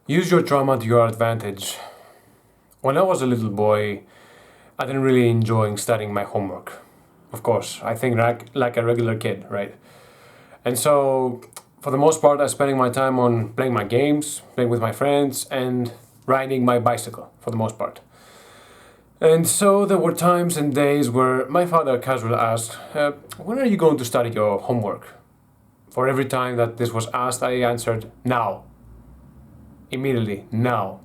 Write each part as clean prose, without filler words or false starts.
Use your trauma to your advantage. When I was a little boy, I didn't really enjoy studying my homework. Of course, I think like a regular kid, right? And so, for the most part, I was spending my time on playing my games, playing with my friends, and riding my bicycle, for the most part. And so there were times and days where my father casually asked, when are you going to study your homework? For every time that this was asked, I answered, now. Immediately, now.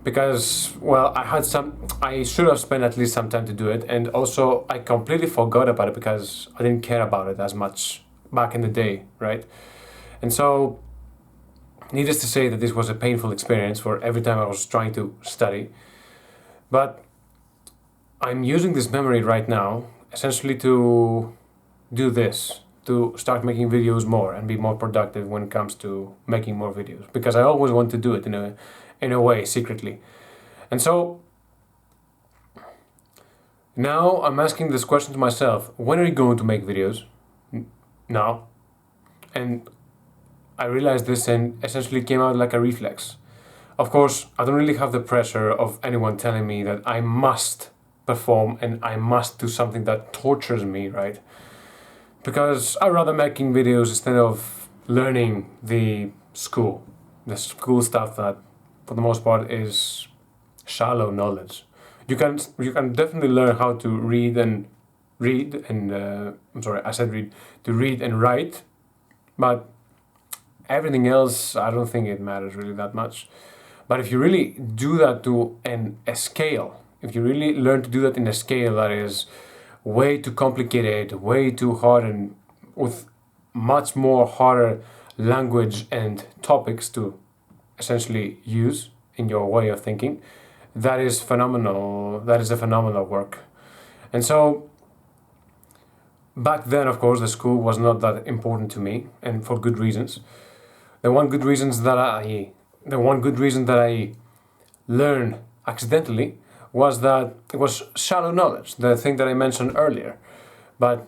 Because, well, I should have spent at least some time to do it, and also I completely forgot about it because I didn't care about it as much back in the day, right? And so, needless to say that this was a painful experience for every time I was trying to study. But I'm using this memory right now essentially to do this, to start making videos more and be more productive when it comes to making more videos, because I always want to do it in a way secretly. And so now I'm asking this question to myself: when are you going to make videos? Now. And I realized this and essentially came out like a reflex. Of course, I don't really have the pressure of anyone telling me that I must perform and I must do something that tortures me, right? Because I'd rather making videos instead of learning the school stuff that, for the most part, is shallow knowledge. You can definitely learn how to read and I'm sorry, I said read to read and write, but everything else I don't think it matters really that much. But if you really do that to a scale, if you really learn to do that in a scale that is way too complicated, way too hard, and with much more harder language and topics to essentially use in your way of thinking, that is phenomenal. That is a phenomenal work. And so back then, of course, the school was not that important to me, and for good reasons. The one good reason that I learned accidentally was that it was shallow knowledge, the thing that I mentioned earlier. But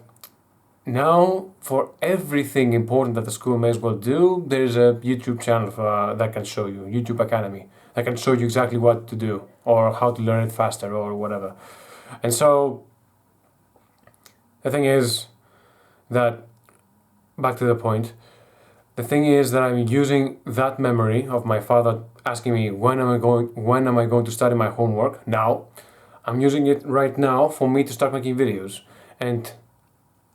now, for everything important that the school may as well do, there's a YouTube channel that can show you, YouTube Academy, that can show you exactly what to do or how to learn it faster or whatever. And so, the thing is that, back to the point, the thing is that I'm using that memory of my father asking me when am I going to study my homework now. I'm using it right now for me to start making videos. And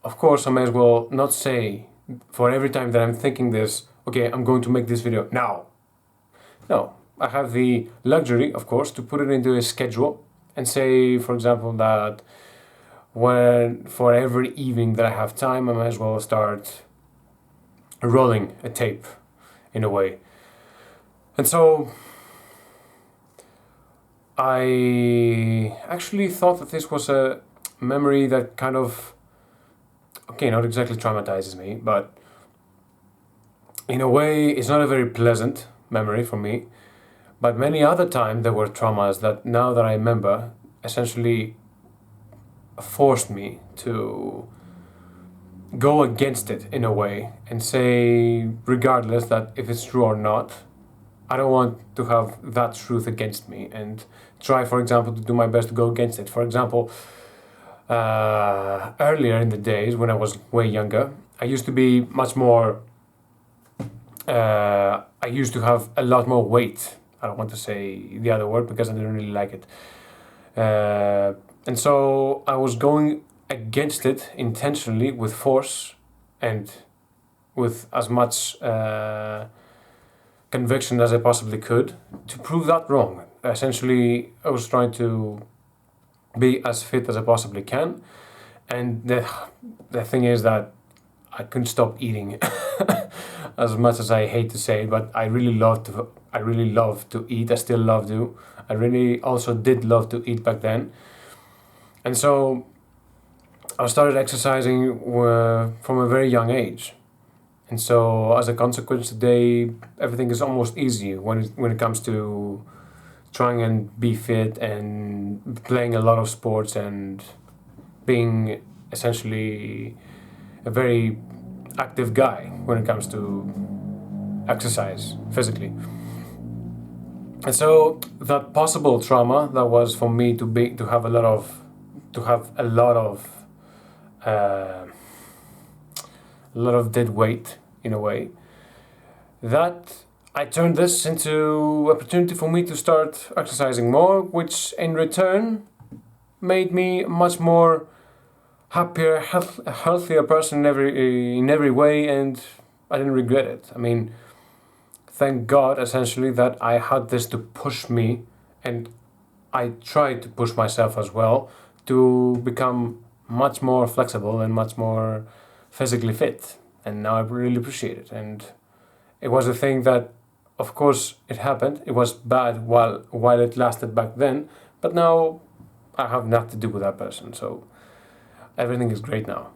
of course I may as well not say for every time that I'm thinking this, okay, I'm going to make this video now. No, I have the luxury, of course, to put it into a schedule and say, for example, that for every evening that I have time, I might as well start rolling a tape in a way. And so I actually thought that this was a memory that kind of, okay, not exactly traumatizes me, but in a way it's not a very pleasant memory for me. But many other times there were traumas that, now that I remember, essentially forced me to go against it in a way and say, regardless that if it's true or not, I don't want to have that truth against me, and try, for example, to do my best to go against it. For example, earlier in the days when I was way younger, I used to be much more, I used to have a lot more weight. I don't want to say the other word because I didn't really like it. And so I was going against it intentionally with force and with as much conviction as I possibly could to prove that wrong. Essentially, I was trying to be as fit as I possibly can, and the thing is that I couldn't stop eating. As much as I hate to say it, but I really love to eat. I still love to. I really also did love to eat back then, and so I started exercising from a very young age. And so, as a consequence, today everything is almost easy when it comes to trying and be fit and playing a lot of sports and being essentially a very active guy when it comes to exercise physically. And so that possible trauma that was for me to have a lot of dead weight in a way, that I turned this into opportunity for me to start exercising more, which in return made me much more happier, healthier person in every way, and I didn't regret it. I mean, thank God, essentially, that I had this to push me, and I tried to push myself as well to become much more flexible and much more physically fit. And now I really appreciate it. And it was a thing that, of course, it happened. It was bad while it lasted back then, but now I have nothing to do with that person. So everything is great now.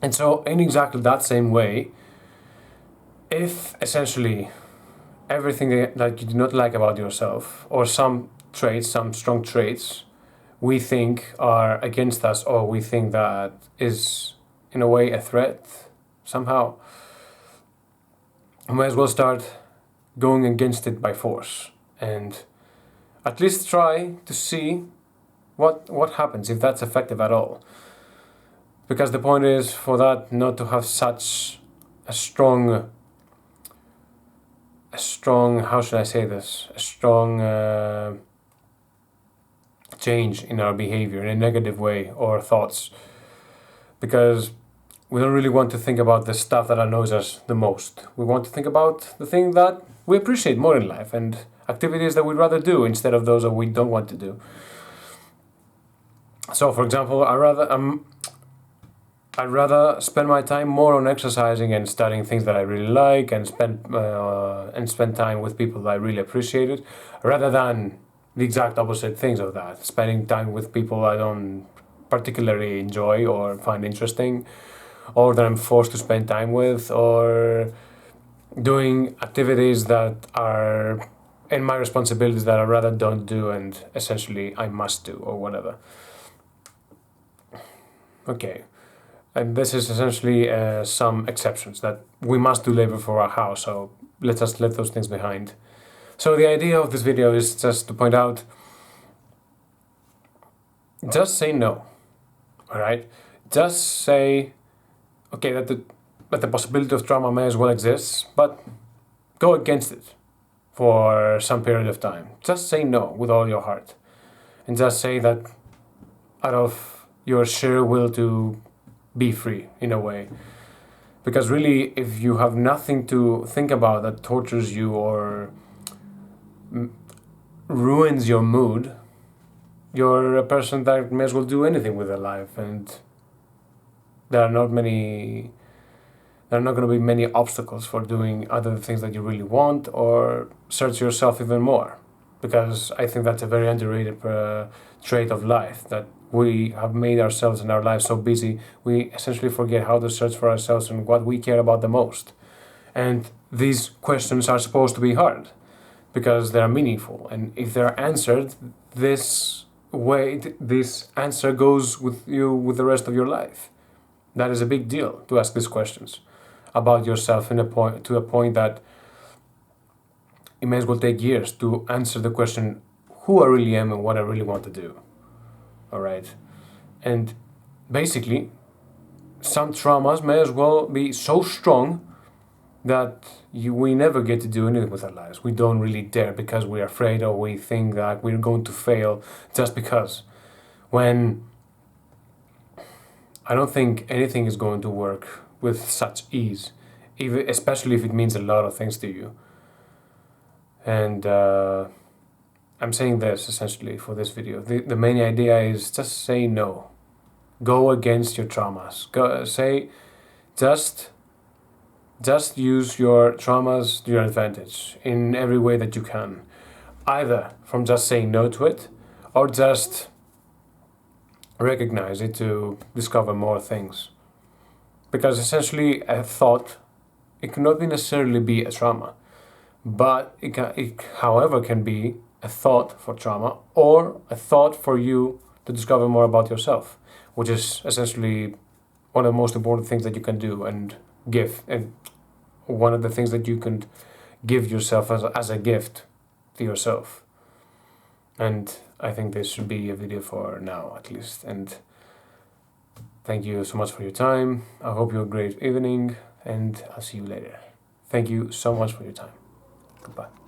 And so, in exactly that same way, if essentially everything that you do not like about yourself, or some traits, some strong traits, we think are against us, or we think that is in a way a threat somehow, we might as well start going against it by force, and at least try to see what happens, if that's effective at all. Because the point is for that not to have such a strong, how should I say this, a strong change in our behavior in a negative way, or thoughts, because we don't really want to think about the stuff that annoys us the most. We want to think about the thing that we appreciate more in life, and activities that we'd rather do instead of those that we don't want to do. So, for example, I'd rather spend my time more on exercising and studying things that I really like, and spend time with people that I really appreciated, rather than the exact opposite things of that, spending time with people I don't particularly enjoy or find interesting, or that I'm forced to spend time with, or doing activities that are in my responsibilities that I rather don't do and essentially I must do, or whatever. Okay, and this is essentially some exceptions that we must do labor for our house, so let us let those things behind. So the idea of this video is just to point out, just say no, all right? Just say, okay, that the possibility of trauma may as well exist, but go against it for some period of time. Just say no with all your heart, and just say that out of your sheer will to be free in a way. Because really, if you have nothing to think about that tortures you or ruins your mood, you're a person that may as well do anything with their life, and there are not going to be many obstacles for doing other things that you really want, or search yourself even more. Because I think that's a very underrated trait of life, that we have made ourselves and our lives so busy, we essentially forget how to search for ourselves and what we care about the most. And these questions are supposed to be hard, because they are meaningful. And if they're answered this way, this answer goes with you with the rest of your life. That is a big deal, to ask these questions about yourself to a point that it may as well take years to answer the question, who I really am and what I really want to do. All right. And basically, some traumas may as well be so strong that we never get to do anything with our lives. We don't really dare, because we're afraid, or we think that we're going to fail just because. When I don't think anything is going to work with such ease, especially if it means a lot of things to you. And I'm saying this essentially for this video. The main idea is just say no. Go against your traumas. Just use your traumas to your advantage in every way that you can. Either from just saying no to it, or just recognize it to discover more things. Because essentially a thought, it cannot necessarily be a trauma, but it however can be a thought for trauma, or a thought for you to discover more about yourself, which is essentially one of the most important things that you can do and give, and one of the things that you can give yourself as a gift to yourself. And I think this should be a video for now, at least. And thank you so much for your time. I hope you have a great evening, and I'll see you later. Thank you so much for your time. Goodbye.